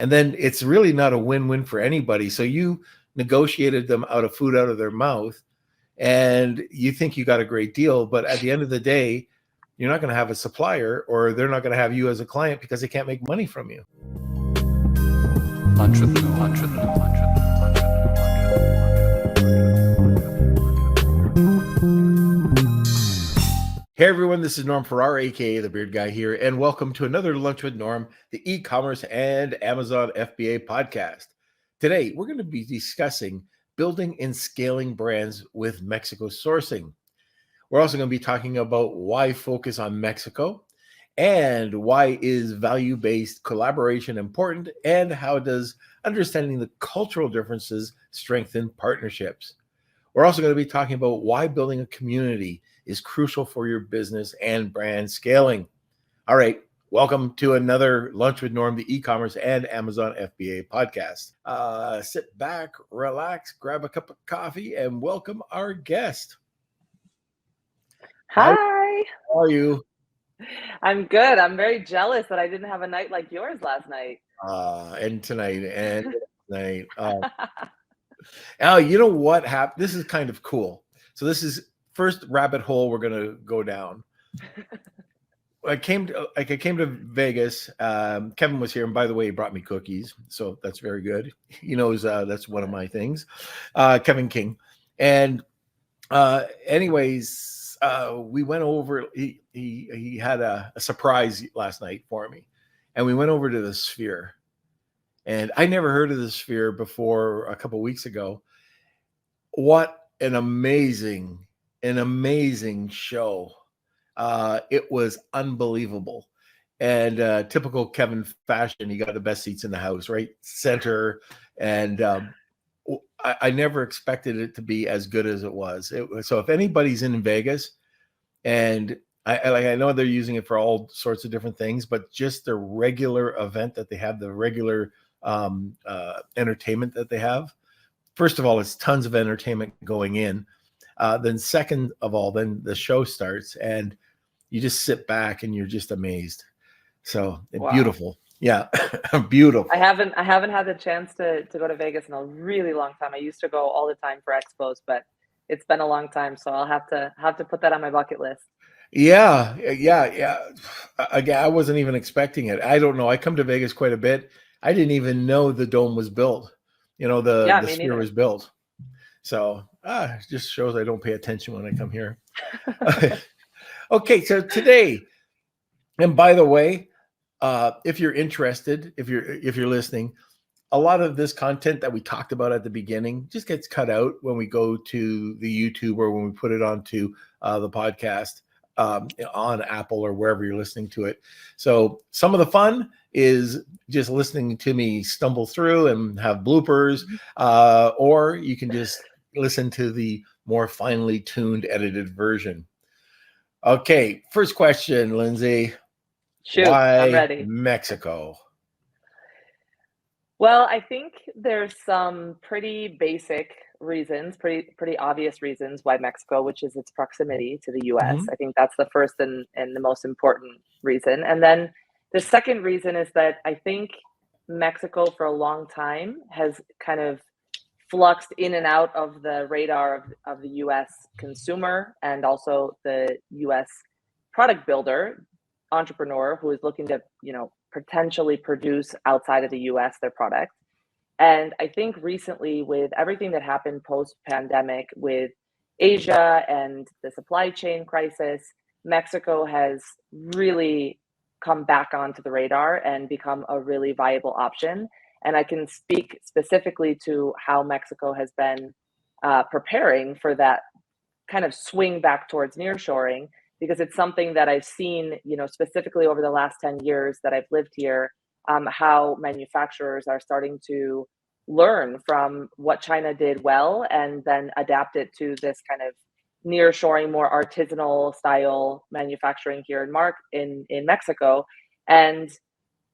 And then it's really not a win-win for anybody. So you negotiated them out of food out of their mouth, and you think you got a great deal, but at the end of the day, you're not going to have a supplier, or they're not going to have you as a client because they can't make money from you. Hey everyone, this is Norm Farrar, aka the Beard Guy here, and welcome to another Lunch with Norm, the e-commerce and Amazon FBA podcast. Today, we're going to be discussing building and scaling brands with Mexico sourcing. We're also going to be talking about why focus on Mexico, and why is value-based collaboration important, and how does understanding the cultural differences strengthen partnerships. We're also going to be talking about why building a community is crucial for your business and brand scaling. All right, welcome to another Lunch with Norm, the e-commerce and Amazon FBA podcast. Sit back, relax, grab a cup of coffee, and welcome our guest. Hi. How are you? I'm good. I'm very jealous that I didn't have a night like yours last night. And tonight. Oh, you know what happened? This is kind of cool. So this is first rabbit hole we're gonna go down. I came to Vegas. Kevin was here, and by the way, he brought me cookies, so that's very good. He knows that's one of my things. Kevin King, and anyways, we went over. He had a surprise last night for me, and we went over to the Sphere. And I never heard of the Sphere before a couple of weeks ago. What an amazing show. It was unbelievable. And typical Kevin fashion, he got the best seats in the house, right? Center. And I never expected it to be as good as it was. So if anybody's in Vegas, and I know they're using it for all sorts of different things, but just the regular event that they have, the regular entertainment that they have. First of all, it's tons of entertainment going in. Then second of all, then the show starts and you just sit back and you're just amazed. So wow. Beautiful. Yeah. Beautiful. I haven't had the chance to go to Vegas in a really long time. I used to go all the time for expos, but it's been a long time. So I'll have to put that on my bucket list. Yeah. Again, I wasn't even expecting it. I don't know. I come to Vegas quite a bit. I didn't even know the dome was built. The Sphere was built. So it just shows I don't pay attention when I come here. Okay, so today, and by the way, if you're interested, if you're listening, a lot of this content that we talked about at the beginning just gets cut out when we go to the YouTube or when we put it onto the podcast on Apple or wherever you're listening to it. So some of the fun is just listening to me stumble through and have bloopers, or you can just listen to the more finely tuned edited version. Okay, first question, Lindsay. Shoot, why I'm ready. Mexico? Well, I think there's some pretty basic reasons, pretty obvious reasons why Mexico, which is its proximity to the US. Mm-hmm. I think that's the first and the most important reason. And then the second reason is that I think Mexico for a long time has kind of fluxed in and out of the radar of the US consumer and also the US product builder, entrepreneur who is looking to, potentially produce outside of the US their product. And I think recently, with everything that happened post-pandemic with Asia and the supply chain crisis, Mexico has really come back onto the radar and become a really viable option. And I can speak specifically to how Mexico has been preparing for that kind of swing back towards nearshoring, because it's something that I've seen, specifically over the last 10 years that I've lived here, how manufacturers are starting to learn from what China did well and then adapt it to this kind of nearshoring, more artisanal style manufacturing here in Mexico. And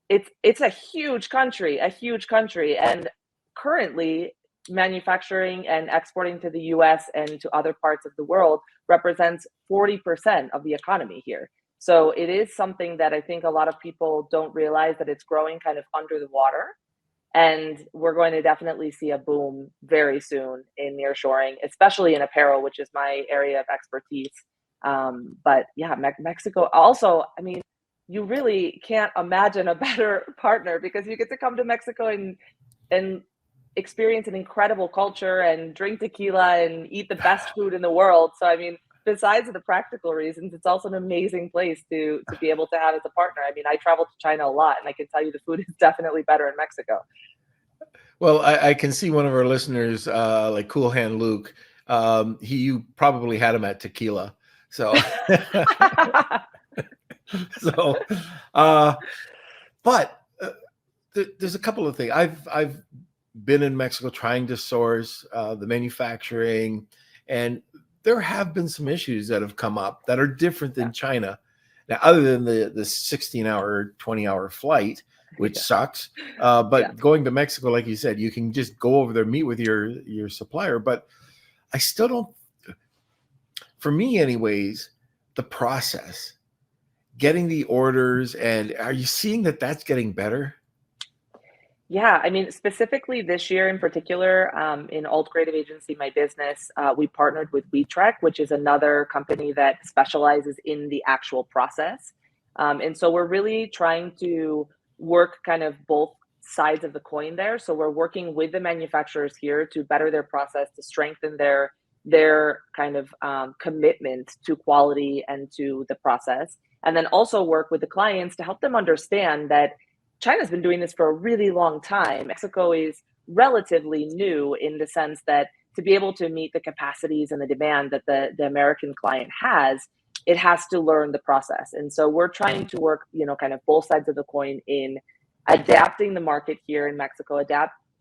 it's a huge country, and currently manufacturing and exporting to the US and to other parts of the world represents 40% of the economy here. So it is something that I think a lot of people don't realize, that it's growing kind of under the water. And we're going to definitely see a boom very soon in nearshoring, especially in apparel, which is my area of expertise. But yeah, Mexico also, I mean, you really can't imagine a better partner because you get to come to Mexico and experience an incredible culture and drink tequila and eat the best food in the world. So I mean, besides the practical reasons, it's also an amazing place to be able to have as a partner. I mean, I travel to China a lot, and I can tell you the food is definitely better in Mexico. Well, I can see one of our listeners, like Cool Hand Luke. You probably had him at tequila, so so. But there's a couple of things. I've been in Mexico trying to source the manufacturing, and there have been some issues that have come up that are different than China. Now, other than the 16-hour, 20-hour flight, which sucks. But going to Mexico, like you said, you can just go over there, meet with your supplier. But I still don't, for me anyways, the process, getting the orders, and are you seeing that that's getting better? Yeah, I mean, specifically this year in particular, in Alt Creative Agency, my business, we partnered with WeTrek, which is another company that specializes in the actual process. And so we're really trying to work kind of both sides of the coin there. So we're working with the manufacturers here to better their process, to strengthen their kind of commitment to quality and to the process, and then also work with the clients to help them understand that China's been doing this for a really long time. Mexico is relatively new in the sense that to be able to meet the capacities and the demand that the American client has, it has to learn the process. And so we're trying to work, kind of both sides of the coin in adapting the market here in Mexico,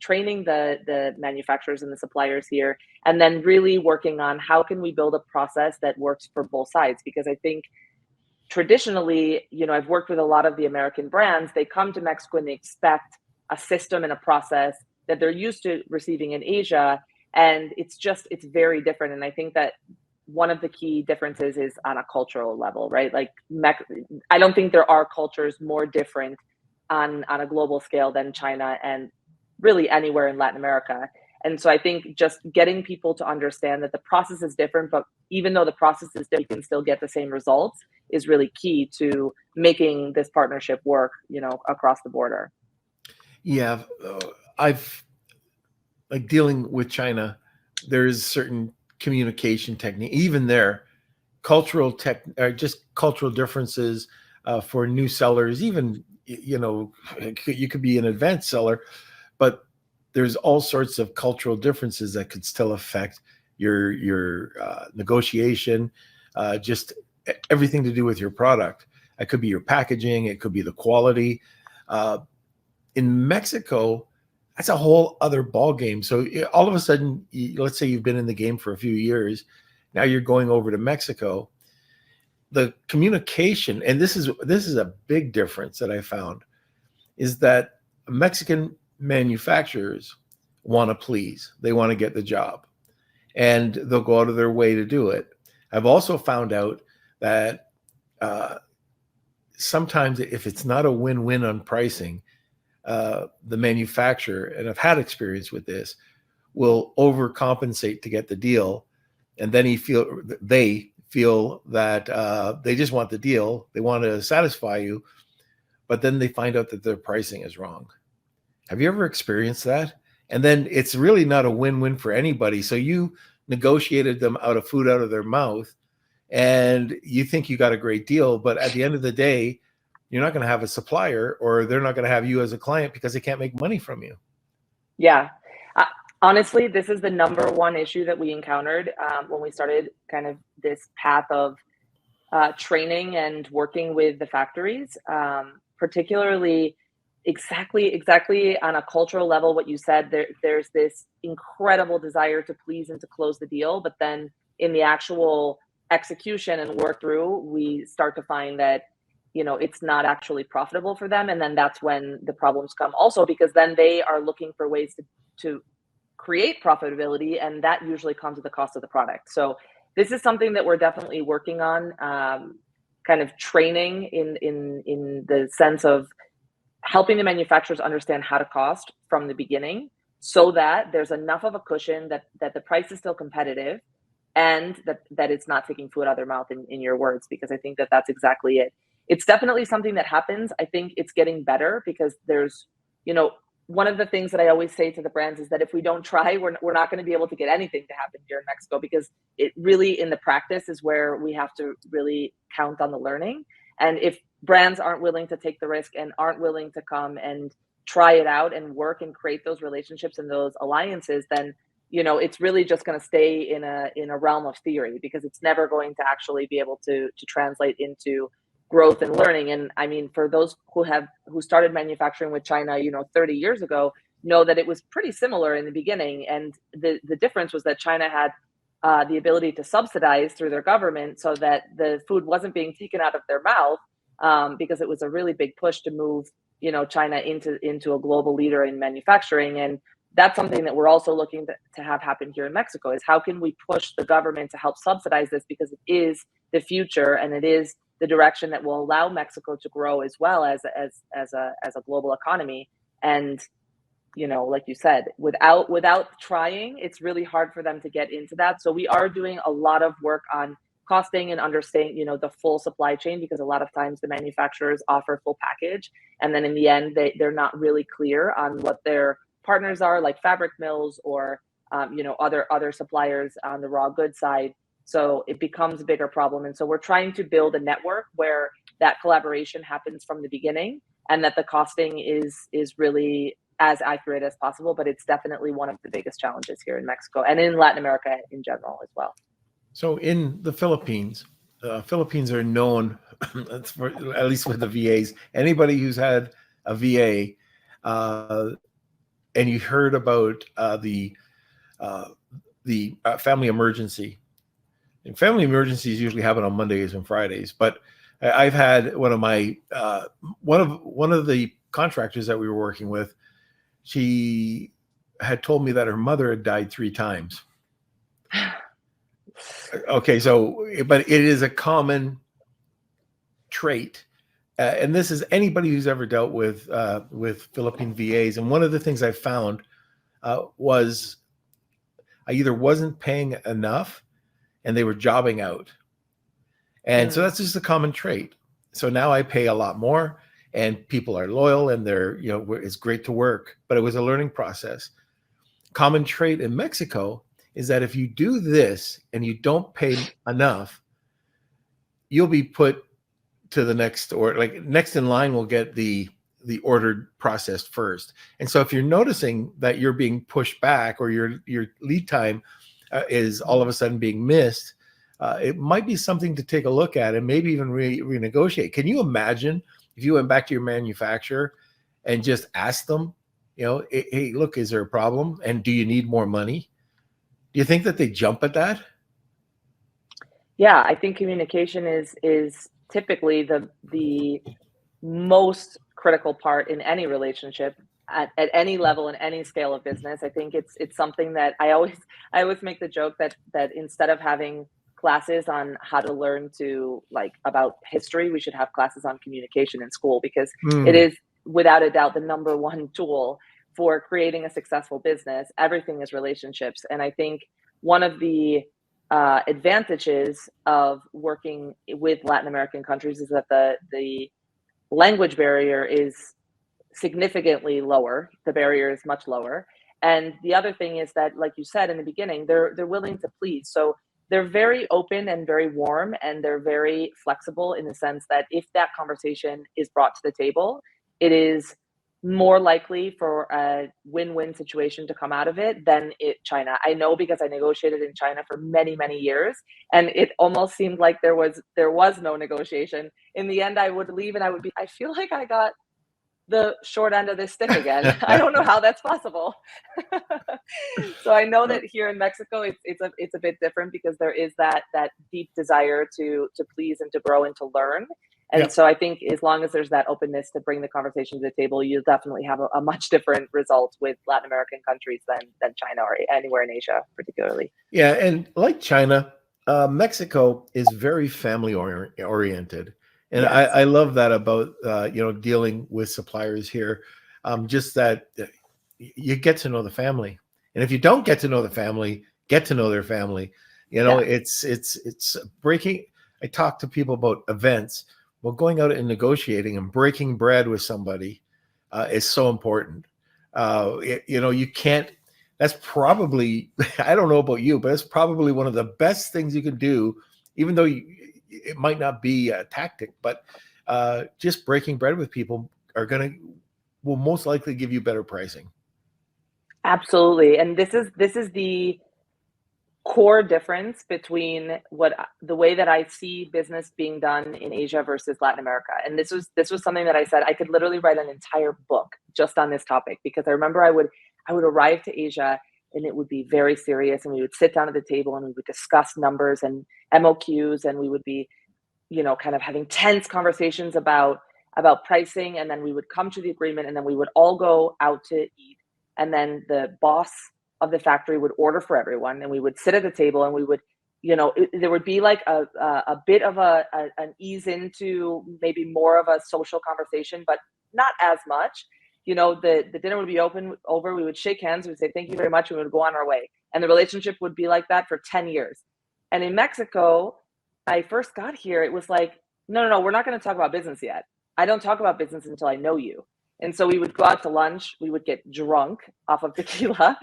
training the manufacturers and the suppliers here, and then really working on how can we build a process that works for both sides. Because I think traditionally, I've worked with a lot of the American brands. They come to Mexico and they expect a system and a process that they're used to receiving in Asia. And it's very different. And I think that one of the key differences is on a cultural level, right? Like I don't think there are cultures more different on a global scale than China and really anywhere in Latin America. And so I think just getting people to understand that the process is different, but even though the process is different, you can still get the same results is really key to making this partnership work, across the border. Yeah, I've like dealing with China. There's certain communication technique, even there, just cultural differences for new sellers. Even you could be an advanced seller, but there's all sorts of cultural differences that could still affect your negotiation, just everything to do with your product. It could be your packaging, it could be the quality. In Mexico, that's a whole other ball game. So all of a sudden, let's say you've been in the game for a few years, now you're going over to Mexico. The communication, and this is a big difference that I found, is that Mexican manufacturers want to please. They want to get the job, and they'll go out of their way to do it. I've also found out that sometimes if it's not a win-win on pricing, the manufacturer, and I've had experience with this, will overcompensate to get the deal, and then they feel that they just want the deal. They want to satisfy you, but then they find out that their pricing is wrong. Have you ever experienced that? And then it's really not a win-win for anybody. So you negotiated them out of food out of their mouth, and you think you got a great deal, but at the end of the day, you're not going to have a supplier, or they're not going to have you as a client because they can't make money from you. Yeah. Honestly, this is the number one issue that we encountered when we started kind of this path of training and working with the factories, particularly exactly on a cultural level. What you said, there's this incredible desire to please and to close the deal, but then in the actual execution and work through, we start to find that it's not actually profitable for them, and then that's when the problems come. Also, because then they are looking for ways to create profitability, and that usually comes at the cost of the product. So this is something that we're definitely working on, kind of training in the sense of helping the manufacturers understand how to cost from the beginning, so that there's enough of a cushion that the price is still competitive, and that it's not taking food out of their mouth, in your words, because I think that that's exactly it. It's definitely something that happens. I think it's getting better because there's, one of the things that I always say to the brands is that if we don't try, we're not going to be able to get anything to happen here in Mexico, because it really, in the practice, is where we have to really count on the learning. And if brands aren't willing to take the risk and aren't willing to come and try it out and work and create those relationships and those alliances, then it's really just going to stay in a realm of theory, because it's never going to actually be able to translate into growth and learning. And I mean, for those who started manufacturing with China, 30 years ago, know that it was pretty similar in the beginning. And the difference was that China had the ability to subsidize through their government, so that the food wasn't being taken out of their mouth, because it was a really big push to move, China into a global leader in manufacturing. And that's something that we're also looking to have happen here in Mexico, is how can we push the government to help subsidize this, because it is the future, and it is the direction that will allow Mexico to grow as well as a global economy. And like you said, without trying, it's really hard for them to get into that. So we are doing a lot of work on costing and understanding, the full supply chain, because a lot of times the manufacturers offer full package, and then in the end they're not really clear on what their partners are, like fabric mills or other suppliers on the raw goods side. So it becomes a bigger problem. And so we're trying to build a network where that collaboration happens from the beginning, and that the costing is really as accurate as possible. But it's definitely one of the biggest challenges here in Mexico and in Latin America in general as well. So in the Philippines, Philippines are known, for, at least with the VAs, anybody who's had a VA, and you heard about the family emergency. And family emergencies usually happen on Mondays and Fridays, but I've had one of the contractors that we were working with. She had told me that her mother had died 3 times. Okay, so, but it is a common trait, and this is anybody who's ever dealt with Philippine VAs. And one of the things I found was I either wasn't paying enough, and they were jobbing out, and so that's just a common trait. So now I pay a lot more, and people are loyal, and they're it's great to work. But it was a learning process. Common trait in Mexico is that if you do this and you don't pay enough, you'll be put to the next, or like next in line will get the ordered processed first. And so if you're noticing that you're being pushed back, or your lead time is all of a sudden being missed, it might be something to take a look at, and maybe even renegotiate. Can you imagine if you went back to your manufacturer and just asked them, hey, look, is there a problem? And do you need more money? Do you think that they jump at that? Yeah, I think communication is typically the most critical part in any relationship at any level and any scale of business. I think it's something that I always make the joke that instead of having classes on how to learn to about history, we should have classes on communication in school, because it is without a doubt the number one tool for creating a successful business. Everything is relationships. And I think one of the advantages of working with Latin American countries is that the language barrier is significantly lower. The barrier is much lower. And the other thing is that, like you said in the beginning, they're willing to please. So they're very open and very warm, and they're very flexible in the sense that if that conversation is brought to the table, it is more likely for a win-win situation to come out of it than China. I know, because I negotiated in China for many, many years, and it almost seemed like there was no negotiation. In the end, I would leave and I feel like I got the short end of this stick again. I don't know how that's possible. So I know that here in Mexico, it's a bit different, because there is that deep desire to please and to grow and to learn. And so I think as long as there's that openness to bring the conversation to the table, you'll definitely have a much different result with Latin American countries than China or anywhere in Asia, particularly. Yeah, and like China, Mexico is very family oriented. And yes. I love that about dealing with suppliers here. Just that you get to know the family. And if you don't get to know the family, get to know their family. Yeah. It's breaking. I talk to people about events. Well, going out and negotiating and breaking bread with somebody is so important. You can't. That's probably, I don't know about you, but it's probably one of the best things you can do, even though it might not be a tactic, but just breaking bread with people will most likely give you better pricing. Absolutely. And this is the core difference between the way that I see business being done in Asia versus Latin America. And this was something that I said I could literally write an entire book just on this topic, because I remember I would arrive to Asia and it would be very serious, and we would sit down at the table and we would discuss numbers and MOQs, and we would be, kind of having tense conversations about pricing, and then we would come to the agreement, and then we would all go out to eat, and then the boss of the factory would order for everyone, and we would sit at the table, and we would, there would be like a bit of an ease into maybe more of a social conversation, but not as much. The dinner would be over, we would shake hands, we would say thank you very much, and we would go on our way, and the relationship would be like that for 10 years. And in Mexico, I first got here, it was like, no, we're not going to talk about business yet. I don't talk about business until I know you. And so we would go out to lunch, we would get drunk off of tequila,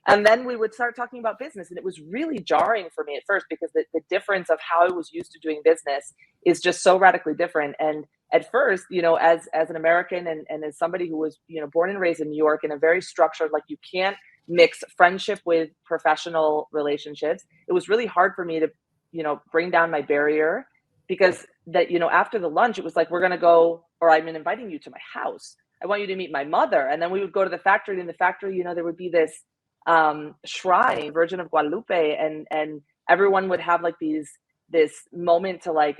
and then we would start talking about business. And it was really jarring for me at first, because the difference of how I was used to doing business is just so radically different. And at first, as an American and as somebody who was, born and raised in New York in a very structured, like, you can't mix friendship with professional relationships. It was really hard for me to, bring down my barrier, because after the lunch, it was like, we're going to go, or I'm inviting you to my house. I want you to meet my mother. And then we would go to the factory, and in the factory, there would be this shrine, Virgin of Guadalupe, and everyone would have like this moment to like,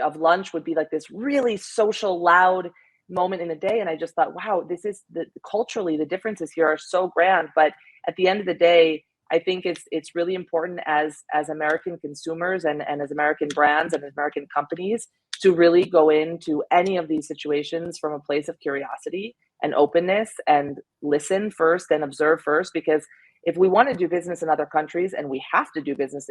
of lunch would be like this really social, loud moment in the day. And I just thought, wow, this is culturally, the differences here are so grand. But at the end of the day, I think it's really important as American consumers and as American brands and as American companies to really go into any of these situations from a place of curiosity and openness, and listen first and observe first. Because if we want to do business in other countries, and we have to do business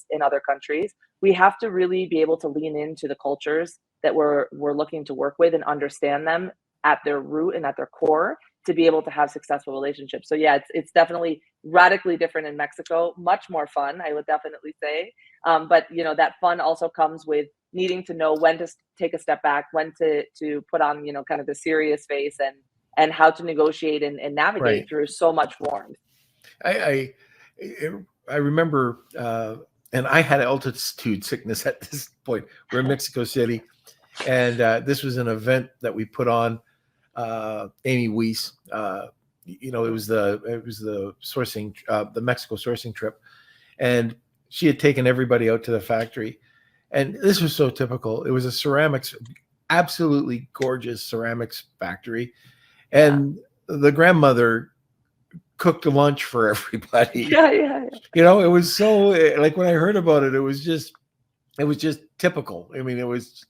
in other countries, we have to really be able to lean into the cultures that we're looking to work with and understand them at their root and at their core, to be able to have successful relationships. So yeah, it's definitely radically different in Mexico, much more fun, I would definitely say. But that fun also comes with needing to know when to take a step back, when to put on, kind of the serious face, and how to negotiate and navigate Right. through so much warmth. I remember, and I had altitude sickness at this point. We're in Mexico City, and this was an event that we put on. Amy Weiss, it was the sourcing, the Mexico sourcing trip, and she had taken everybody out to the factory, and this was so typical. It was a ceramics, absolutely gorgeous ceramics factory, and the grandmother cooked a lunch for everybody. Yeah. It was so, like, when I heard about it, it was just typical. I mean, it was,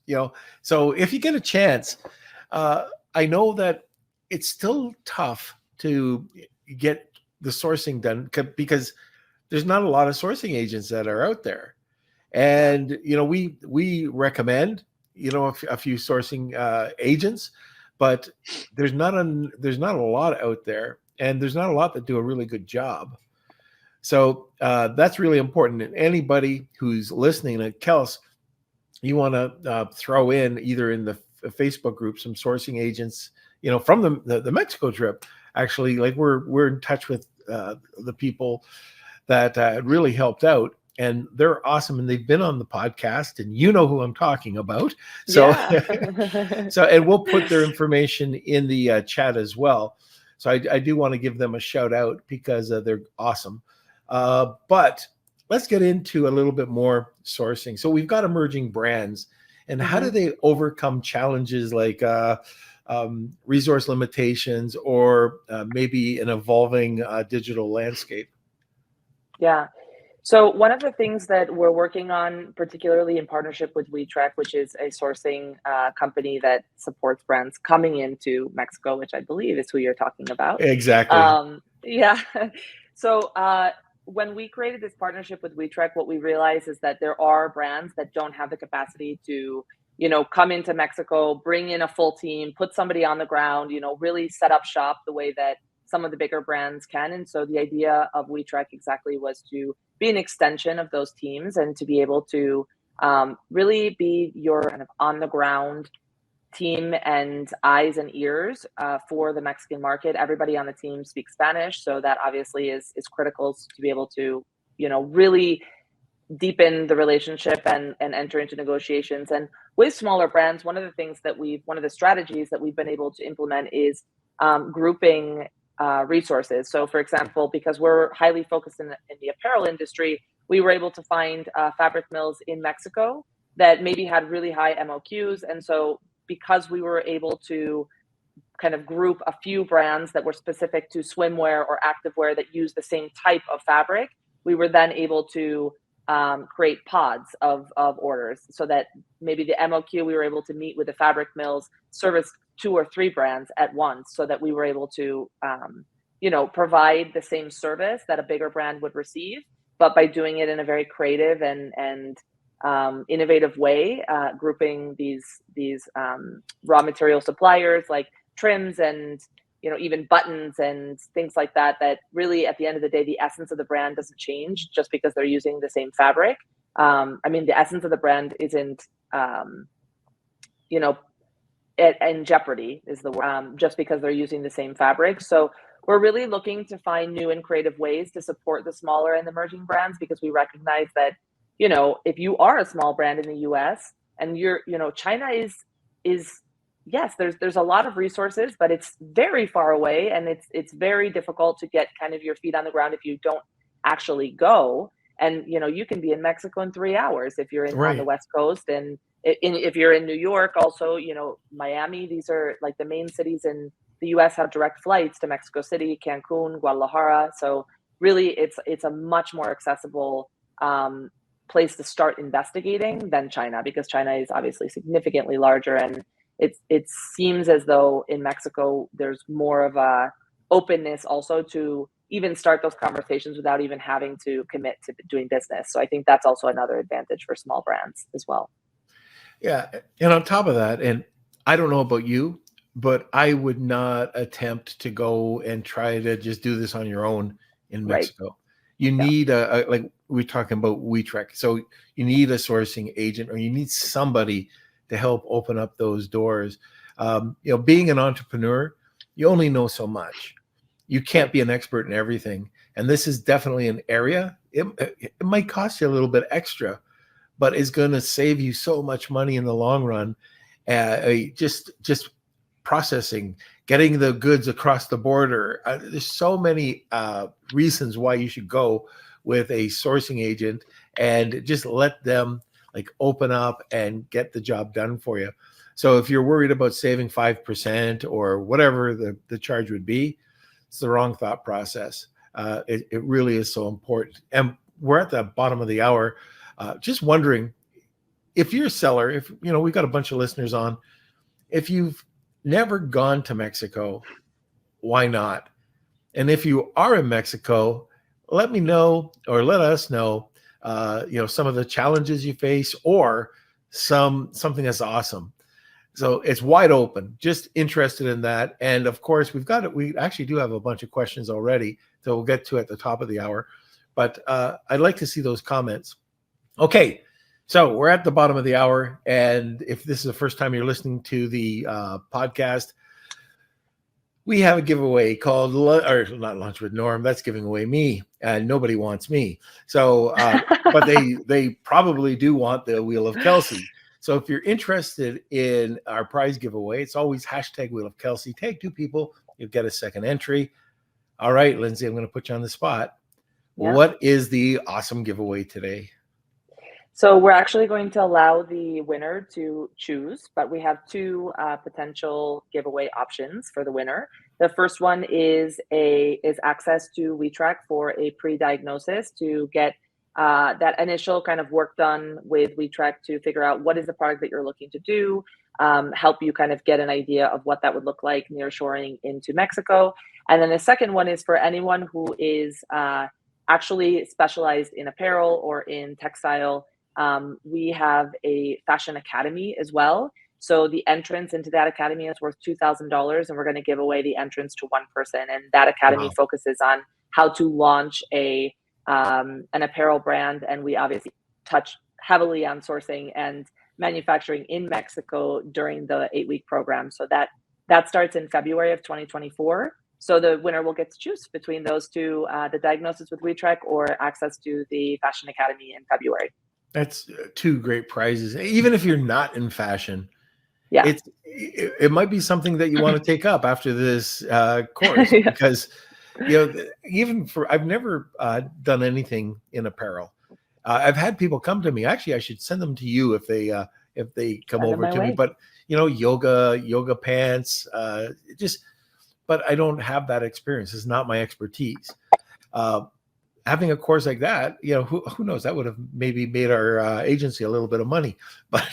so if you get a chance, I know that it's still tough to get the sourcing done, because there's not a lot of sourcing agents that are out there. And, we recommend, a few sourcing agents, but there's not a lot out there, and there's not a lot that do a really good job. So that's really important. And anybody who's listening to Kels, you want to throw in either in the Facebook group some sourcing agents, from the Mexico trip. Actually, like, we're in touch with the people that really helped out, and they're awesome, and they've been on the podcast, and who I'm talking about. So, Yeah. so, and we'll put their information in the chat as well. So I do want to give them a shout out, because they're awesome. But let's get into a little bit more sourcing. So we've got emerging brands, and how do they overcome challenges like resource limitations, or maybe an evolving digital landscape? Yeah. So one of the things that we're working on, particularly in partnership with WeTrack, which is a sourcing company that supports brands coming into Mexico, which I believe is who you're talking about. Exactly. Yeah. So when we created this partnership with WeTrack, what we realized is that there are brands that don't have the capacity to, come into Mexico, bring in a full team, put somebody on the ground, really set up shop the way that some of the bigger brands can. And so the idea of WeTrack exactly was to be an extension of those teams and to be able to really be your kind of on the ground team and eyes and ears for the Mexican market. Everybody on the team speaks Spanish, so that obviously is critical to be able to, really deepen the relationship and enter into negotiations. And with smaller brands, one of the strategies that we've been able to implement is grouping resources. So for example, because we're highly focused in the apparel industry, we were able to find fabric mills in Mexico that maybe had really high MOQs. And so because we were able to kind of group a few brands that were specific to swimwear or activewear that use the same type of fabric, we were then able to create pods of orders, so that maybe the MOQ, we were able to meet with the fabric mills, service 2 or 3 brands at once, so that we were able to provide the same service that a bigger brand would receive, but by doing it in a very creative and innovative way, grouping these raw material suppliers like trims and even buttons and things like that, that really at the end of the day, the essence of the brand doesn't change just because they're using the same fabric. The essence of the brand isn't in jeopardy, is the word, just because they're using the same fabric. So we're really looking to find new and creative ways to support the smaller and emerging brands, because we recognize that if you are a small brand in the US and China is yes, there's a lot of resources, but it's very far away, and it's very difficult to get kind of your feet on the ground if you don't actually go. And you can be in Mexico in 3 hours if you're on the Right. West Coast, and if you're in New York, also Miami. These are like the main cities in the US have direct flights to Mexico City, Cancun, Guadalajara. So really, it's a much more accessible place to start investigating than China, because China is obviously significantly larger, and it seems as though in Mexico there's more of a openness also to even start those conversations without even having to commit to doing business. So I think that's also another advantage for small brands as well. Yeah. And on top of that, and I don't know about you, but I would not attempt to go and try to just do this on your own in Right. Mexico. You Yeah. need like we're talking about WeTrack. So you need a sourcing agent, or you need somebody to help open up those doors. Being an entrepreneur, you only know so much. You can't be an expert in everything. And this is definitely an area. It might cost you a little bit extra, but is going to save you so much money in the long run. Just processing, getting the goods across the border. There's so many reasons why you should go with a sourcing agent and just let them like open up and get the job done for you. So if you're worried about saving 5% or whatever the charge would be, it's the wrong thought process. It really is so important. And we're at the bottom of the hour. Just wondering, if you're a seller, if we've got a bunch of listeners on, if you've never gone to Mexico, why not? And if you are in Mexico, let me know, or let us know, some of the challenges you face, or something that's awesome. So it's wide open. Just interested in that. And of course, we actually do have a bunch of questions already that we'll get to at the top of the hour. But I'd like to see those comments. Okay, so we're at the bottom of the hour, and if this is the first time you're listening to the podcast, we have a giveaway called, or not Lunch with Norm. That's giving away me, and nobody wants me. So, but they probably do want the Wheel of Kelsey. So if you're interested in our prize giveaway, it's always #Wheel of Kelsey. Tag 2 people, you'll get a second entry. All right, Lindsey, I'm going to put you on the spot. Yeah. What is the awesome giveaway today? So we're actually going to allow the winner to choose, but we have 2 potential giveaway options for the winner. The first one is access to WeTrack for a pre-diagnosis to get that initial kind of work done with WeTrack to figure out what is the product that you're looking to do, help you kind of get an idea of what that would look like nearshoring into Mexico. And then the second one is for anyone who is actually specialized in apparel or in textile. We have a fashion academy as well. So the entrance into that academy is worth $2,000, and we're going to give away the entrance to one person. And that academy focuses on how to launch an apparel brand, and we obviously touch heavily on sourcing and manufacturing in Mexico during the 8-week program. So that starts in February of 2024. So the winner will get to choose between those two, the diagnosis with WeTrack or access to the Fashion Academy in February. That's two great prizes. Even if you're not in fashion, yeah, it might be something that you want to take up after this course, because even I've never done anything in apparel. I've had people come to me. Actually, I should send them to you if they come over to me. But yoga pants, but I don't have that experience. It's not my expertise. Having a course like that, who knows? That would have maybe made our agency a little bit of money. But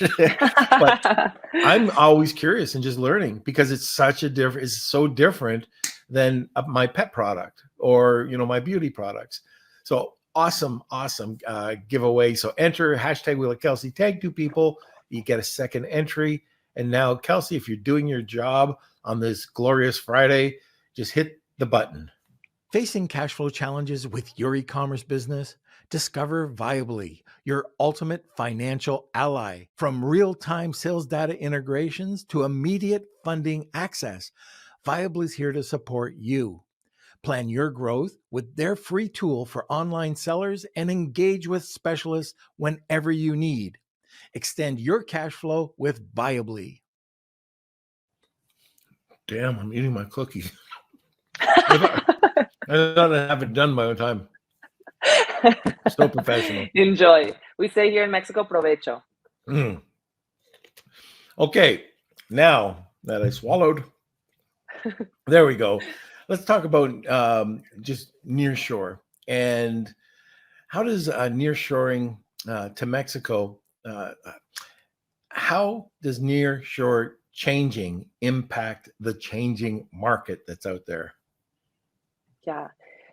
I'm always curious and just learning, because it's so different than my pet product or my beauty products. So awesome giveaway. So enter #WeLikeKelsey, tag 2 people, you get a second entry. And now, Kelsey, if you're doing your job on this glorious Friday, just hit the button. Facing cash flow challenges with your e-commerce business? Discover Viably, your ultimate financial ally. From real-time sales data integrations to immediate funding access, Viably is here to support you. Plan your growth with their free tool for online sellers and engage with specialists whenever you need. Extend your cash flow with Viably. Damn, I'm eating my cookies. I thought I'd have it done by the time. So professional. Enjoy. We say here in Mexico, provecho. Okay, now that I swallowed, there we go. Let's talk about just nearshore, and how does nearshoring to Mexico, how does nearshore changing impact the changing market that's out there? Yeah.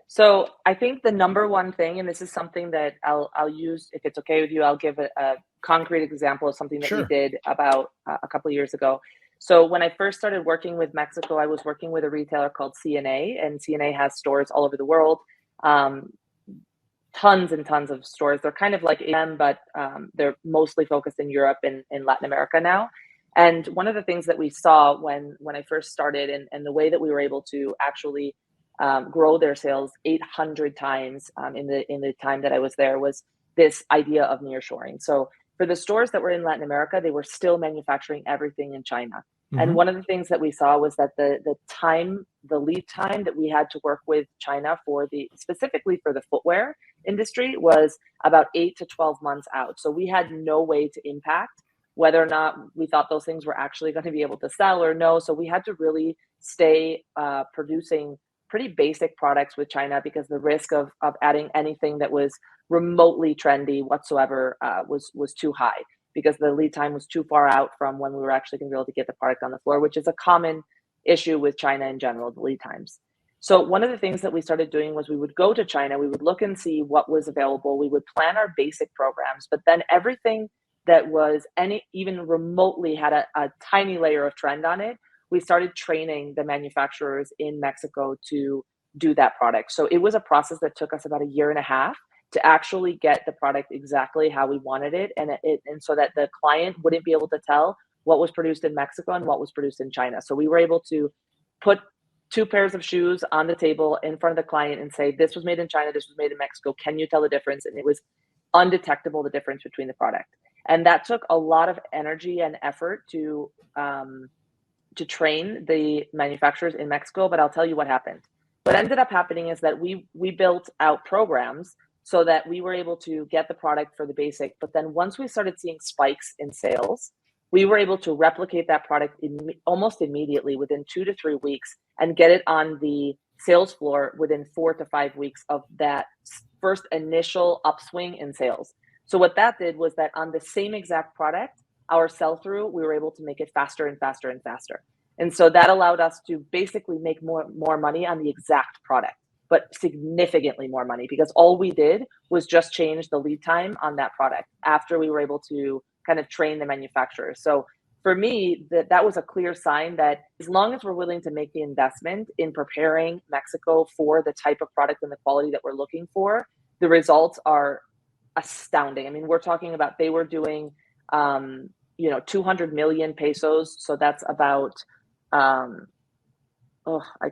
So I think the number one thing, and this is something that I'll use, if it's okay with you, I'll give a concrete example of something that we did about a couple of years ago. So when I first started working with Mexico, I was working with a retailer called CNA, and CNA has stores all over the world, tons and tons of stores. They're kind of like AM, but they're mostly focused in Europe and in Latin America now. And one of the things that we saw when I first started, and the way that we were able to actually grow their sales 800 times in the time that I was there, was this idea of nearshoring. So for the stores that were in Latin America, they were still manufacturing everything in China. Mm-hmm. And one of the things that we saw was that the lead time that we had to work with China specifically for the footwear industry was about 8 to 12 months out. So we had no way to impact whether or not we thought those things were actually going to be able to sell or no. So we had to really stay producing pretty basic products with China, because the risk of adding anything that was remotely trendy whatsoever was too high, because the lead time was too far out from when we were actually going to be able to get the product on the floor, which is a common issue with China in general, the lead times. So one of the things that we started doing was we would go to China, we would look and see what was available, we would plan our basic programs, but then everything that was even remotely had a tiny layer of trend on it, we started training the manufacturers in Mexico to do that product. So it was a process that took us about 1.5 years to actually get the product exactly how we wanted it, and so that the client wouldn't be able to tell what was produced in Mexico and what was produced in China. So we were able to put 2 pairs of shoes on the table in front of the client and say, this was made in China, this was made in Mexico. Can you tell the difference? And it was undetectable, the difference between the product. And that took a lot of energy and effort to train the manufacturers in Mexico, but I'll tell you what happened. What ended up happening is that we built out programs so that we were able to get the product for the basic, but then once we started seeing spikes in sales, we were able to replicate that product almost immediately within 2 to 3 weeks and get it on the sales floor within 4 to 5 weeks of that first initial upswing in sales. So what that did was that on the same exact product, our sell-through, we were able to make it faster and faster and faster. And so that allowed us to basically make more money on the exact product, but significantly more money, because all we did was just change the lead time on that product after we were able to kind of train the manufacturer. So for me, that was a clear sign that as long as we're willing to make the investment in preparing Mexico for the type of product and the quality that we're looking for, the results are astounding. I mean, we're talking about, they were doing 200 million pesos. So that's about, I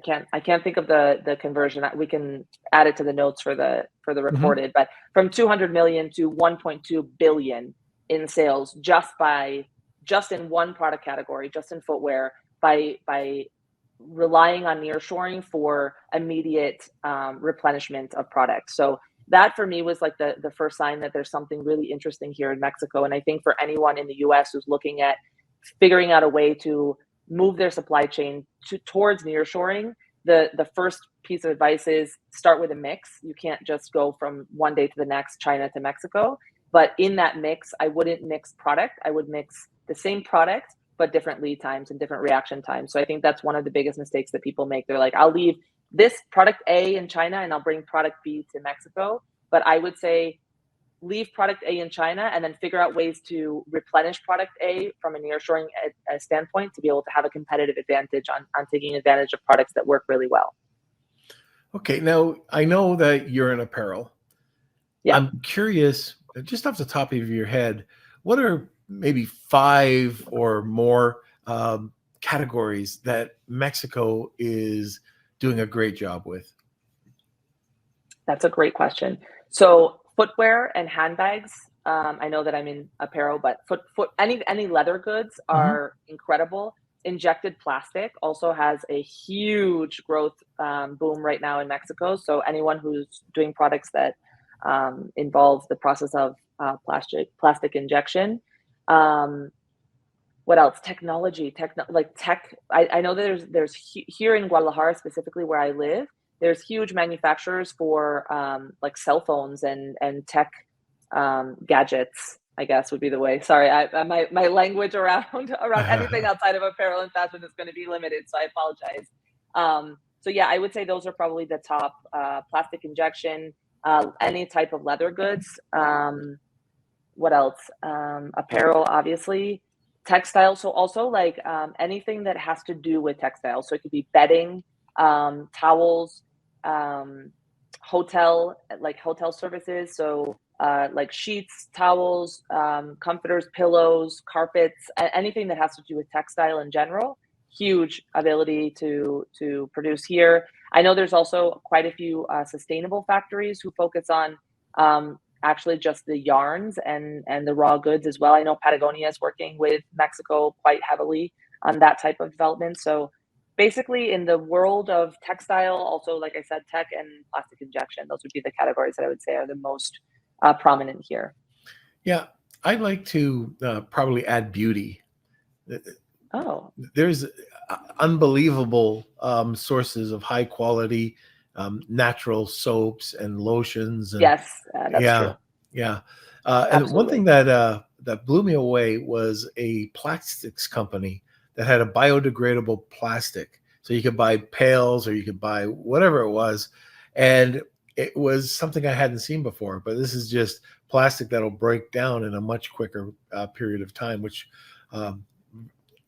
can't think of the conversion. We can add it to the notes for the recorded, but from 200 million to 1.2 billion in sales just in one product category, just in footwear, by relying on nearshoring for immediate replenishment of products. So that for me was like the first sign that there's something really interesting here in Mexico. And I think for anyone in the US who's looking at figuring out a way to move their supply chain towards nearshoring, the first piece of advice is start with a mix. You can't just go from one day to the next, China to Mexico. But in that mix, I wouldn't mix product. I would mix the same product, but different lead times and different reaction times. So I think that's one of the biggest mistakes that people make. They're like, I'll leave this product A in China and I'll bring product B to Mexico. But I would say leave product A in China and then figure out ways to replenish product A from a nearshoring standpoint to be able to have a competitive advantage on taking advantage of products that work really well. Okay, now I know that you're in apparel. Yeah. I'm curious, just off the top of your head, what are maybe 5 or more categories that Mexico is doing a great job with? That's a great question. So footwear and handbags, I know that I'm in apparel, but any leather goods are incredible. Injected plastic also has a huge growth boom right now in Mexico. So anyone who's doing products that involve the process of plastic injection. What else? Technology, tech. I know that there's here in Guadalajara, specifically where I live, there's huge manufacturers for like cell phones and tech gadgets, I guess would be the way. Sorry, my language around anything outside of apparel and fashion is going to be limited, so I apologize. So yeah, I would say those are probably the top. Plastic injection, any type of leather goods. What else? Apparel, obviously. Textile. So also like anything that has to do with textile. So it could be bedding, towels, hotel services. So like sheets, towels, comforters, pillows, carpets, anything that has to do with textile in general. Huge ability to produce here. I know there's also quite a few sustainable factories who focus on actually just the yarns and the raw goods as well. I know Patagonia is working with Mexico quite heavily on that type of development. So basically in the world of textile, also, like I said, tech and plastic injection, those would be the categories that I would say are the most prominent here. Yeah, I'd like to probably add beauty. Oh. There's unbelievable sources of high quality natural soaps and lotions. And, yes, that's true. Yeah. And one thing that blew me away was a plastics company that had a biodegradable plastic. So you could buy pails or you could buy whatever it was. And it was something I hadn't seen before, but this is just plastic that'll break down in a much quicker period of time, which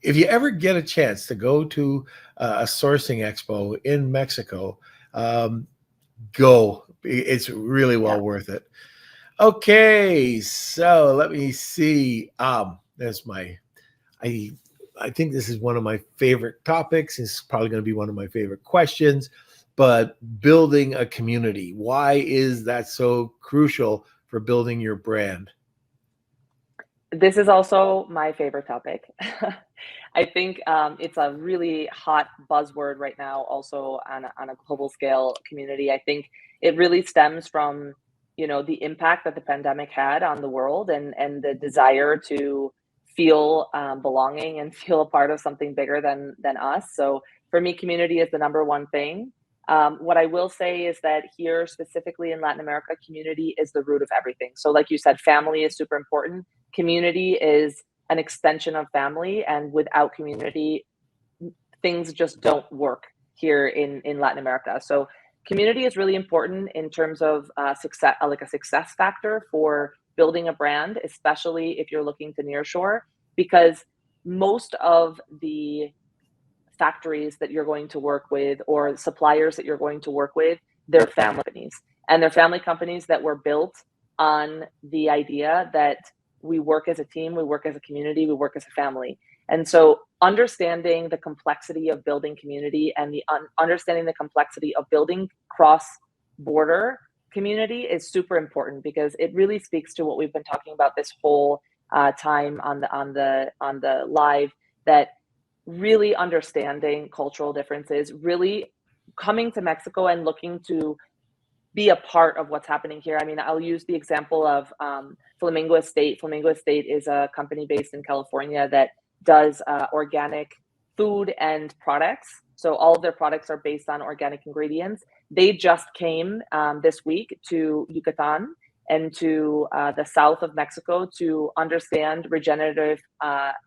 if you ever get a chance to go to a sourcing expo in Mexico, go. It's really well worth it. Okay, so let me see. There's I think this is one of my favorite topics. It's probably going to be one of my favorite questions, but building a community. Why is that so crucial for building your brand? This is also my favorite topic. I think it's a really hot buzzword right now, also on a global scale community. I think it really stems from, the impact that the pandemic had on the world and the desire to feel belonging and feel a part of something bigger than us. So for me, community is the number one thing. What I will say is that here, specifically in Latin America, community is the root of everything. So, like you said, family is super important. Community is an extension of family, and without community, things just don't work here in Latin America. So, community is really important in terms of success, like a success factor for building a brand, especially if you're looking to nearshore, because most of the factories that you're going to work with or suppliers that you're going to work with, they're family companies. And they're family companies that were built on the idea that we work as a team, we work as a community, we work as a family. And so understanding the complexity of building community and understanding the complexity of building cross-border community is super important, because it really speaks to what we've been talking about this whole time on the live, that really understanding cultural differences, really coming to Mexico and looking to be a part of what's happening here. I mean, I'll use the example of Flamingo Estate. Flamingo Estate is a company based in California that does organic food and products. So all of their products are based on organic ingredients. They just came this week to Yucatan and to the south of Mexico to understand regenerative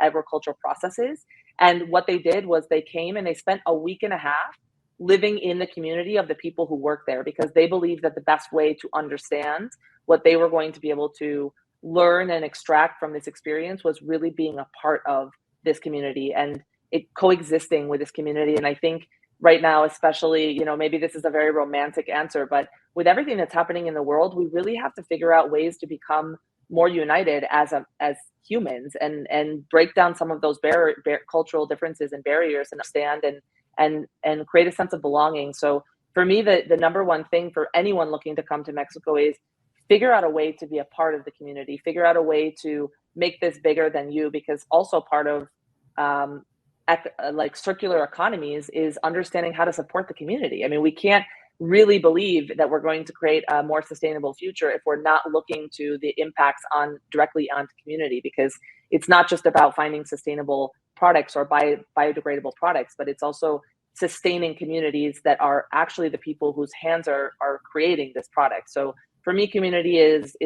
agricultural processes. And what they did was they came and they spent a week and a half living in the community of the people who work there, because they believed that the best way to understand what they were going to be able to learn and extract from this experience was really being a part of this community and it coexisting with this community. And I think right now, especially, you know, maybe this is a very romantic answer, but with everything that's happening in the world, we really have to figure out ways to become more united as humans and break down some of those cultural differences and barriers and understand and create a sense of belonging. So for me, the number one thing for anyone looking to come to Mexico is figure out a way to be a part of the community, figure out a way to make this bigger than you, because also part of like circular economies is understanding how to support the community. I mean, we can't really believe that we're going to create a more sustainable future if we're not looking to the impacts directly onto community, because it's not just about finding sustainable products or biodegradable products, but it's also sustaining communities that are actually the people whose hands are creating this product. So for me, community is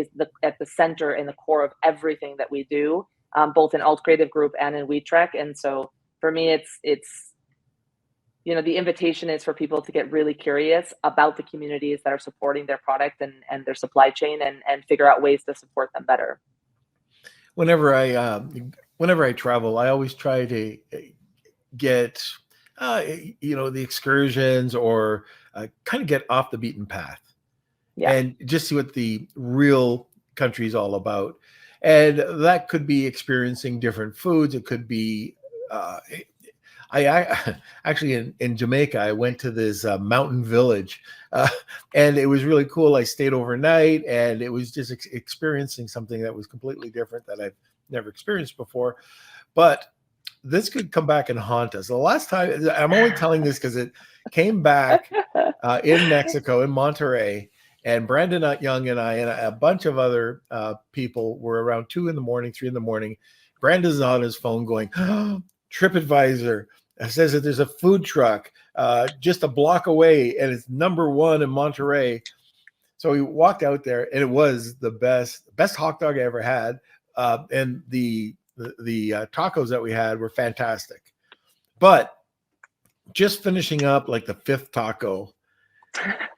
at the center and the core of everything that we do, both in Alt Creative Group and in WeTrek. And so for me, it's you know, the invitation is for people to get really curious about the communities that are supporting their product and their supply chain and figure out ways to support them better. Whenever I travel, I always try to get, you know, the excursions or kind of get off the beaten path and just see what the real country is all about. And that could be experiencing different foods. It could be, I actually in Jamaica, I went to this mountain village and it was really cool. I stayed overnight and it was just experiencing something that was completely different that I've never experienced before. But this could come back and haunt us. The last time, I'm only telling this because it came back in Mexico, in Monterrey, and Brandon Young and I and a bunch of other people were around 2 in the morning, 3 in the morning. Brandon's on his phone going, oh, TripAdvisor says that there's a food truck just a block away and it's #1 in Monterrey. So we walked out there and it was the best hot dog I ever had. And the tacos that we had were fantastic. But just finishing up like the 5th taco,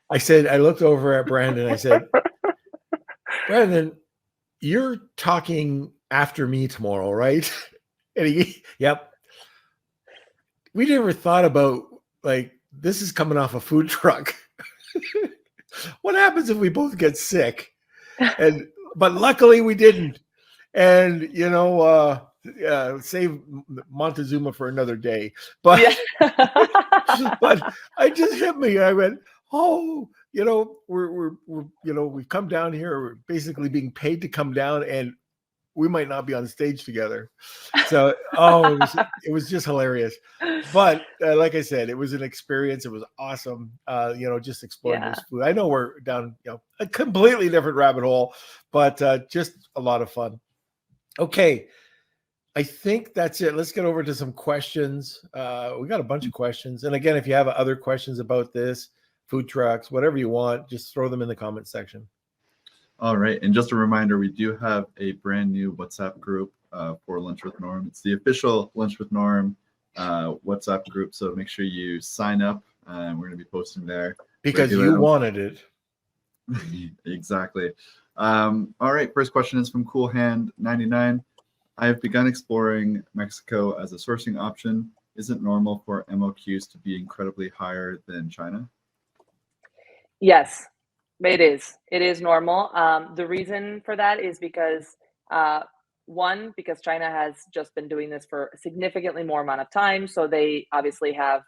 I looked over at Brandon. I said, Brandon, you're talking after me tomorrow, right? And yep. We never thought about, like, this is coming off a food truck. What happens if we both get sick? But luckily we didn't. And, you know, save Montezuma for another day. But, but I just hit me. I went, oh, you know, we're you know, we've come down here. We're basically being paid to come down, and we might not be on stage together. So, it was just hilarious. But like I said, it was an experience. It was awesome. You know, just exploring this food. I know we're down, you know, a completely different rabbit hole, but just a lot of fun. Okay. I think that's it. Let's get over to some questions. We got a bunch of questions. And again, if you have other questions about this, food trucks, whatever you want. Just throw them in the comment section. All right. And just a reminder, we do have a brand new WhatsApp group for Lunch with Norm. It's the official Lunch with Norm WhatsApp group. So make sure you sign up. We're going to be posting there. Because you wanted it. Exactly. All right. First question is from CoolHand99. I have begun exploring Mexico as a sourcing option. Is it normal for MOQs to be incredibly higher than China? Yes, it is. It is normal. The reason for that is because one, because China has just been doing this for a significantly more amount of time, so they obviously have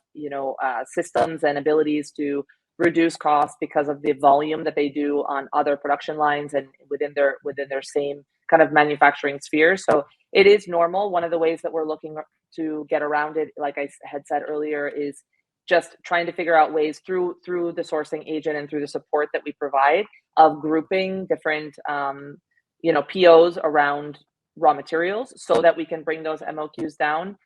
systems and abilities to reduce costs because of the volume that they do on other production lines and within their same kind of manufacturing sphere. So it is normal. One of the ways that we're looking to get around it, like I had said earlier, is just trying to figure out ways through the sourcing agent and through the support that we provide of grouping different POs around raw materials so that we can bring those MOQs down.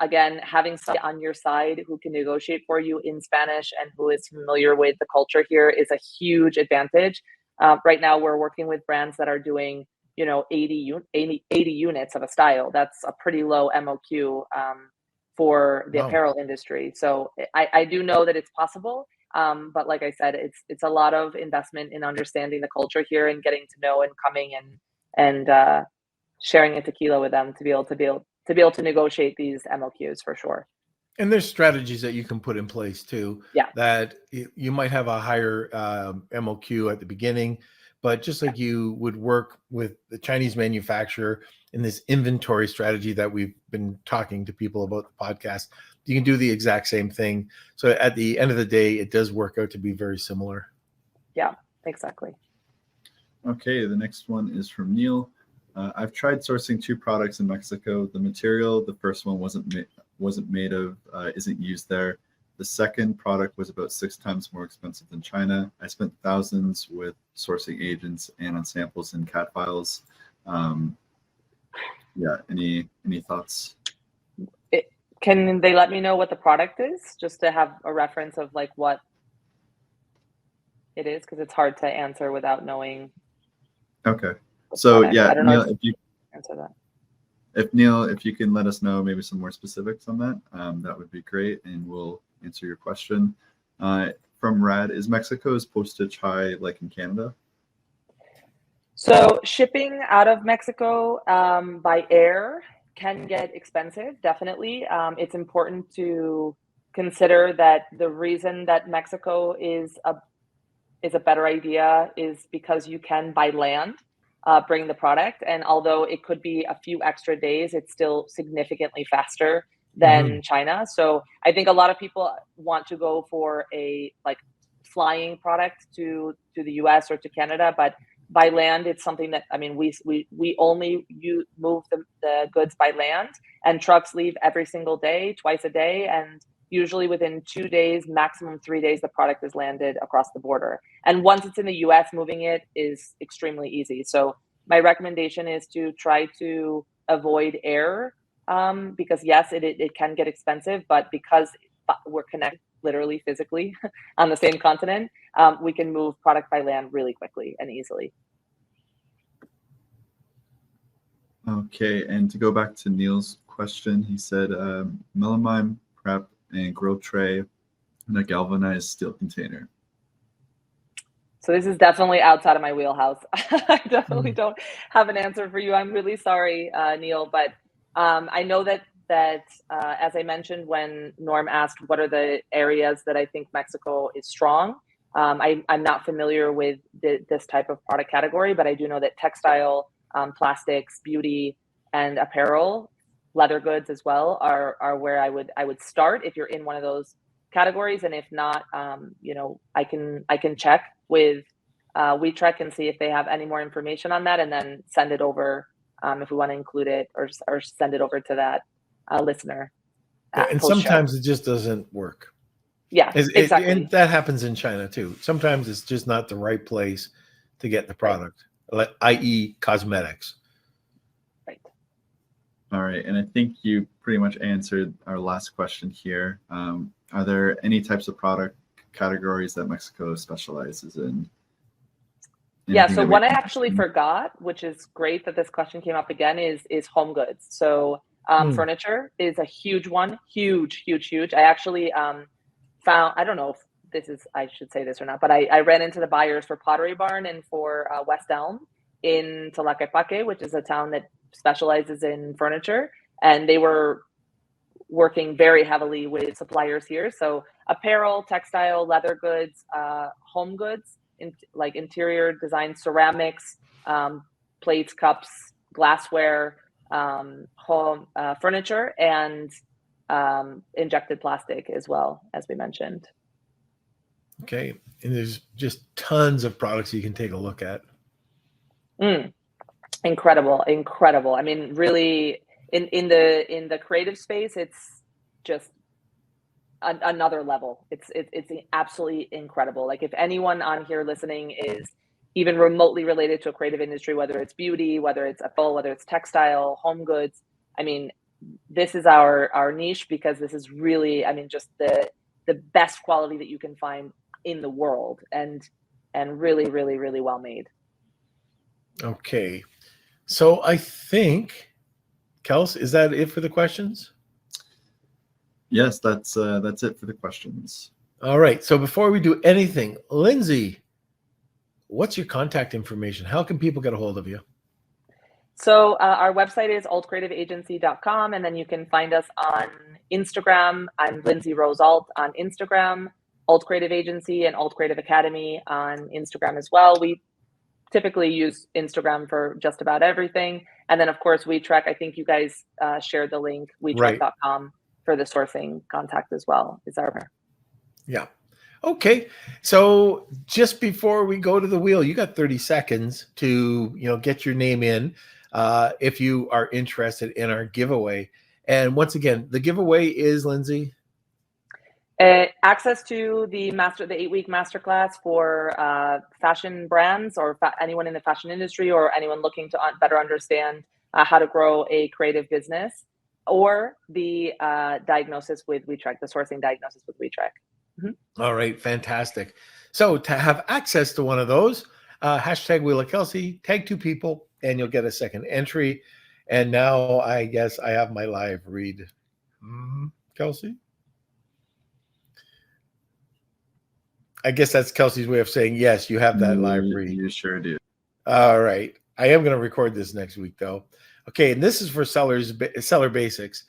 Again, having someone on your side who can negotiate for you in Spanish and who is familiar with the culture here is a huge advantage. Right now, we're working with brands that are doing 80 units of a style. That's a pretty low MOQ for the apparel industry. So I do know that it's possible, but like I said, it's a lot of investment in understanding the culture here and getting to know and coming and sharing a tequila with them to be able to negotiate these MOQs for sure. And there's strategies that you can put in place too. Yeah. That you might have a higher MOQ at the beginning, but just like you would work with the Chinese manufacturer in this inventory strategy that we've been talking to people about the podcast, you can do the exact same thing. So at the end of the day, it does work out to be very similar. Yeah, exactly. Okay, the next one is from Neil. I've tried sourcing 2 products in Mexico. The material the first one wasn't made of, isn't used there. The second product was about 6 times more expensive than China. I spent thousands with sourcing agents and on samples and CAD files. Any thoughts? Can they let me know what the product is, just to have a reference of like what it is? Because it's hard to answer without knowing. Okay. So yeah, I don't Neil, know if you answer that. If you can let us know maybe some more specifics on that, that would be great, and we'll answer your question. From Rad, is Mexico's postage high like in Canada? So shipping out of Mexico by air can get expensive, definitely. It's important to consider that the reason that Mexico is a better idea is because you can by land bring the product, and although it could be a few extra days, it's still significantly faster than China. So I think a lot of people want to go for a like flying product to the US or to Canada, but by land, it's something that, I mean, we only move the goods by land, and trucks leave every single day, twice a day, and usually within 2 days, maximum 3 days, the product is landed across the border. And once it's in the US, moving it is extremely easy. So my recommendation is to try to avoid air, because yes, it can get expensive, but because we're connected literally physically on the same continent, we can move product by land really quickly and easily. Okay, and to go back to Neil's question, he said melamine prep and grow tray in a galvanized steel container. So this is definitely outside of my wheelhouse. I definitely don't have an answer for you. I'm really sorry, Neil, but I know that as I mentioned when Norm asked what are the areas that I think Mexico is strong, I'm not familiar with this type of product category, but I do know that textile, plastics, beauty, and apparel, leather goods as well are where I would start if you're in one of those categories. And if not, I can check with WeTrek and see if they have any more information on that, and then send it over if we want to include it, or send it over to that listener. And sometimes it just doesn't work. Yeah, exactly. And that happens in China too. Sometimes it's just not the right place to get the product, i.e. cosmetics. Right. All right, and I think you pretty much answered our last question here. Are there any types of product categories that Mexico specializes in? Yeah, Anything so that we one I can actually mention? forgot, which is great that this question came up again, is home goods. So furniture is a huge one, huge, huge, huge. I actually found, I don't know if this is, I should say this or not, but I ran into the buyers for Pottery Barn and for West Elm in Tlaquepaque, which is a town that specializes in furniture. And they were working very heavily with suppliers here. So apparel, textile, leather goods, home goods, like interior design, ceramics, plates, cups, glassware, home furniture, and injected plastic as well, as we mentioned. Okay. And there's just tons of products you can take a look at. Incredible, incredible. I mean, really, in the creative space, it's just another level. It's absolutely incredible. Like, if anyone on here listening is even remotely related to a creative industry, whether it's beauty, whether it's apparel, whether it's textile, home goods, I mean, this is our niche, because this is really, I mean, just the best quality that you can find in the world, and really, really, really well made. Okay. So I think, Kels, is that it for the questions? Yes, that's it for the questions. All right. So before we do anything, Lindsey, what's your contact information? How can people get a hold of you? So our website is altcreativeagency.com, and then you can find us on Instagram. I'm Lindsey Alt on Instagram, Alt Creative Agency and Alt Creative Academy on Instagram as well. We typically use Instagram for just about everything. And then, of course, WeTrack. I think you guys shared the link, WeTrack.com, for the sourcing contact as well. Is our Yeah. Okay. So just before we go to the wheel, you got 30 seconds to, get your name in if you are interested in our giveaway. And once again, the giveaway is, Lindsey? Access to the 8-week masterclass for fashion brands, or anyone in the fashion industry, or anyone looking to better understand how to grow a creative business, or the diagnosis with WeTrack, the sourcing diagnosis with WeTrack. Mm-hmm. All right, fantastic. So to have access to one of those, hashtag Wheel of Kelsey, tag 2 people, and you'll get a second entry. And now I guess I have my live read. Kelsey? I guess that's Kelsey's way of saying, yes, you have that live read. You sure do. All right. I am going to record this next week, though. Okay, and this is for seller basics.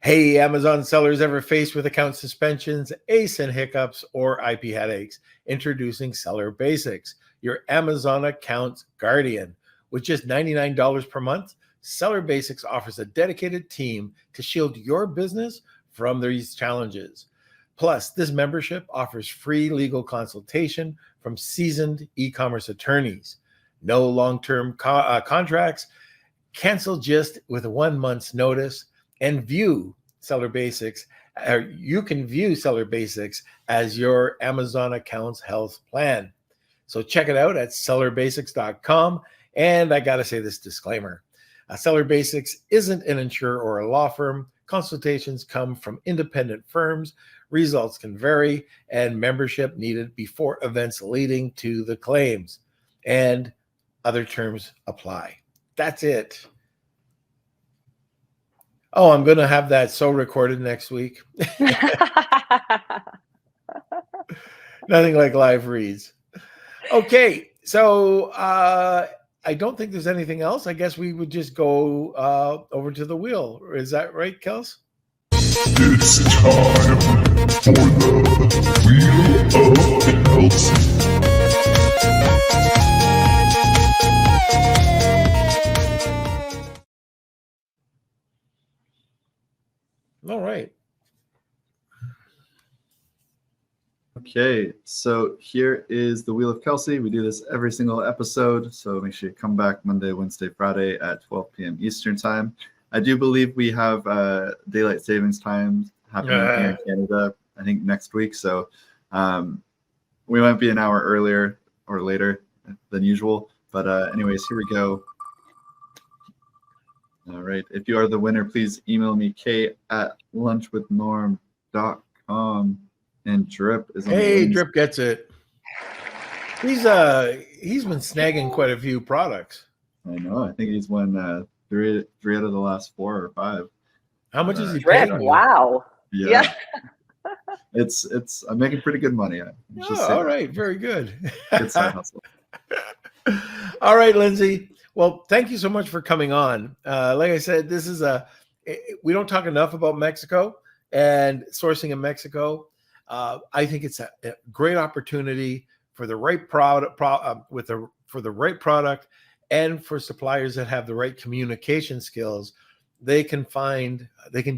Hey, Amazon sellers, ever faced with account suspensions, ASIN hiccups, or IP headaches? Introducing Seller Basics, your Amazon account's guardian. With just $99 per month, Seller Basics offers a dedicated team to shield your business from these challenges. Plus, this membership offers free legal consultation from seasoned e-commerce attorneys. No long-term contracts. Cancel just with 1 month's notice, and view Seller Basics. You can view Seller Basics as your Amazon account's health plan. So check it out at sellerbasics.com. And I got to say this disclaimer. Seller Basics isn't an insurer or a law firm. Consultations come from independent firms. Results can vary, and membership needed before events leading to the claims. And other terms apply. That's it. Oh, I'm going to have that so recorded next week. Nothing like live reads. Okay, so I don't think there's anything else. I guess we would just go over to the wheel. Is that right, Kels? It's time for the Wheel of Kelsey. All right. Okay, so here is the Wheel of Kelsey. We do this every single episode, so make sure you come back Monday, Wednesday, Friday at 12 p.m. Eastern time. I do believe we have daylight savings time happening here in Canada, I think next week, so we might be an hour earlier or later than usual, but anyways, here we go. All right, if you are the winner, please email me, k@lunchwithnorm.com. And Drip is on the Hey, wings. Drip gets it. He's been snagging quite a few products. I know. I think he's won three out of the last 4 or 5. How much is he Drip, paying you? wow. Yeah. It's I'm making pretty good money. Oh, all right, very good. Good side hustle. All right, Lindsey. Well, thank you so much for coming on. Like I said, we don't talk enough about Mexico and sourcing in Mexico. I think it's a great opportunity for the right product, for the right product, and for suppliers that have the right communication skills. They can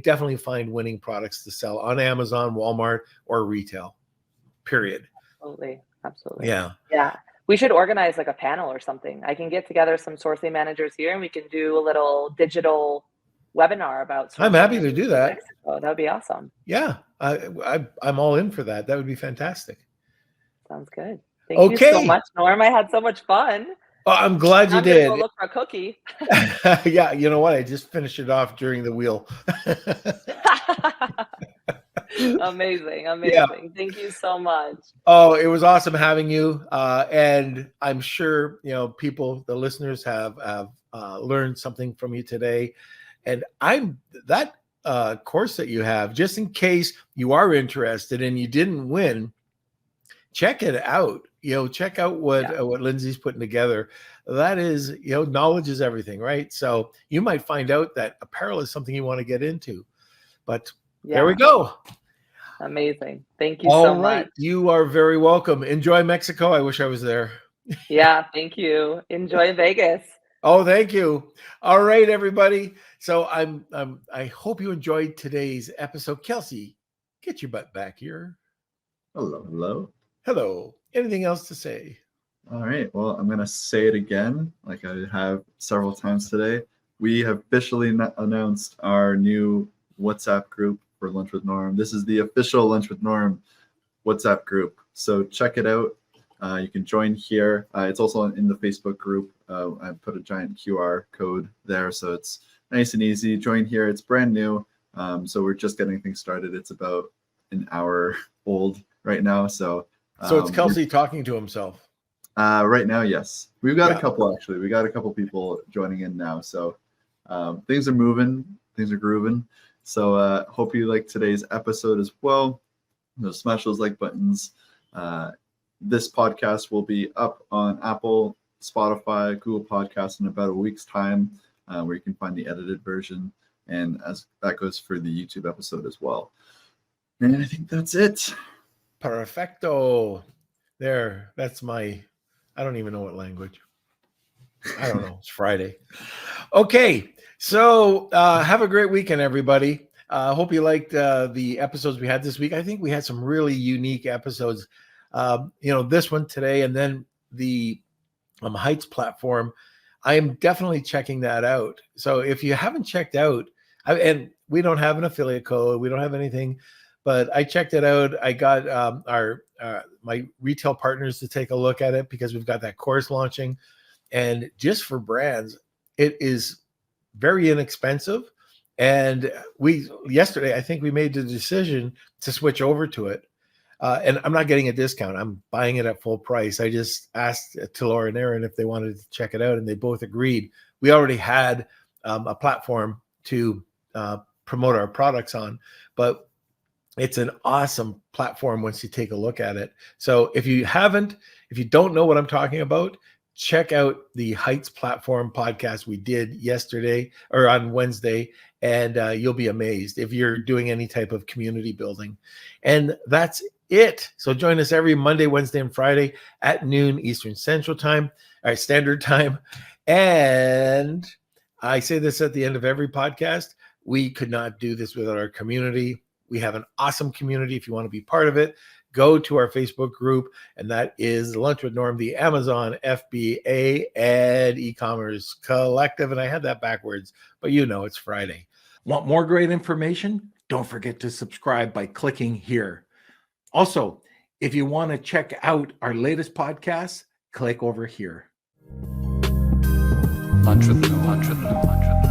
definitely find winning products to sell on Amazon, Walmart, or retail. Period. Absolutely. Yeah. We should organize like a panel or something. I can get together some sourcing managers here, and we can do a little digital webinar about. I'm happy to do that. Mexico. That would be awesome. Yeah, I'm all in for that. That would be fantastic. Sounds good. Thank you so much, Norm. I had so much fun. Oh, I'm glad you did. Go look for a cookie. Yeah, you know what? I just finished it off during the wheel. Amazing. Yeah. Thank you so much. Oh, it was awesome having you. And I'm sure, the listeners have learned something from you today. And that course that you have, just in case you are interested and you didn't win, check it out. Check out what Lindsey's putting together. That is, knowledge is everything, right? So you might find out that apparel is something you want to get into. But there we go. Amazing. Thank you so much. You are very welcome. Enjoy Mexico. I wish I was there. Yeah, thank you. Enjoy Vegas. Oh, thank you. All right, everybody. So I hope you enjoyed today's episode. Kelsey, get your butt back here. Hello. Anything else to say? All right. Well, I'm going to say it again, like I have several times today. We have officially announced our new WhatsApp group for Lunch with Norm. This is the official Lunch with Norm WhatsApp group. So check it out. You can join here. It's also in the Facebook group. I put a giant QR code there, so it's nice and easy. Join here. It's brand new. So we're just getting things started. It's about an hour old right now. So it's Kelsey talking to himself. Right now, yes. We've got a couple, actually. We got a couple people joining in now. So things are moving. Things are grooving. So hope you like today's episode as well. Smash those like buttons. This podcast will be up on Apple, Spotify, Google Podcasts in about a week's time, where you can find the edited version. And as that goes for the YouTube episode as well. And I think that's it. Perfecto. There. That's I don't even know what language. I don't know. It's Friday. Okay. So have a great weekend, everybody. Hope you liked the episodes we had this week. I think we had some really unique episodes. This one today, and then the Heights platform. I am definitely checking that out. So if you haven't checked out, and we don't have an affiliate code, we don't have anything, but I checked it out. I got my retail partners to take a look at it because we've got that course launching, and just for brands, it is very inexpensive. And yesterday, I think we made the decision to switch over to it. And I'm not getting a discount. I'm buying it at full price. I just asked Laura and Aaron if they wanted to check it out, and they both agreed. We already had a platform to promote our products on, but it's an awesome platform once you take a look at it. So if you don't know what I'm talking about, check out the Heights platform podcast we did yesterday or on Wednesday, and you'll be amazed if you're doing any type of community building. And that's it. So join us every Monday, Wednesday, and Friday at noon Eastern Standard Time. And I say this at the end of every podcast. We could not do this without our community. We have an awesome community. If you want to be part of it, go to our Facebook group, and that is Lunch with Norm, the Amazon FBA and e-commerce collective. And I had that backwards, but it's Friday. Want more great information? Don't forget to subscribe by clicking here. Also, if you want to check out our latest podcasts, click over here. Lunch with Norm.